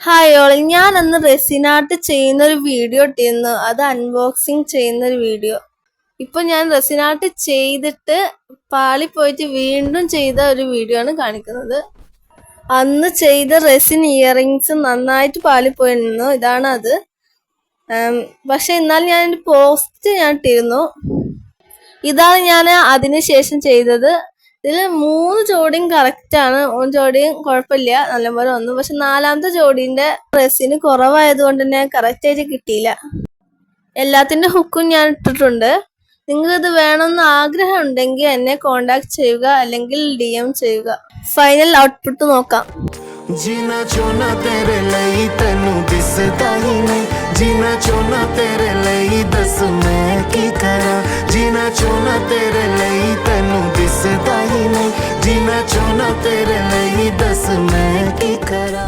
Hi all, ഞാൻ അന്ന് റെസിനാട്ട് ചെയ്യുന്നൊരു വീഡിയോ ഇട്ടിരുന്നു. അത് അൺബോക്സിങ് ചെയ്യുന്നൊരു വീഡിയോ. ഇപ്പൊ ഞാൻ റെസിനാട്ട് ചെയ്തിട്ട് പാളിപ്പോയിട്ട് വീണ്ടും ചെയ്ത ഒരു വീഡിയോ ആണ് കാണിക്കുന്നത്. അന്ന് ചെയ്ത റെസിൻ ഇയറിങ്സ് നന്നായിട്ട് പാളിപ്പോയിരുന്നു. ഇതാണ് അത്. പക്ഷെ എന്നാലും ഞാൻ പോസ്റ്റ് ഇട്ടിരുന്നു. ഇതാണ് ഞാൻ അതിനുശേഷം ചെയ്തത്. ഇതിൽ 3 ജോഡിയും കറക്റ്റാണ്, 1 ജോഡിയും കുഴപ്പമില്ല, നല്ലപോലെ വന്നു. പക്ഷെ 4ാമത്തെ ജോഡീൻ്റെ റെസിന് കുറവായതുകൊണ്ട് തന്നെ കറക്റ്റായിട്ട് കിട്ടിയില്ല. എല്ലാത്തിൻ്റെ ഹുക്കും ഞാൻ ഇട്ടിട്ടുണ്ട്. നിങ്ങൾക്കിത് വേണമെന്ന് ആഗ്രഹം ഉണ്ടെങ്കിൽ എന്നെ കോണ്ടാക്ട് ചെയ്യുക, അല്ലെങ്കിൽ DM ചെയ്യുക. ഫൈനൽ ഔട്ട്പുട്ട് നോക്കാം. जीना चाहना तेरे लिए तेनू दिसदा ही नहीं, जीना चाहना तेरे लिए दस मैं की करा, जीना चाहना तेरे लिए तेनू दिसदा ही नहीं, जीना चाहना तेरे लिए दस मैं की करा।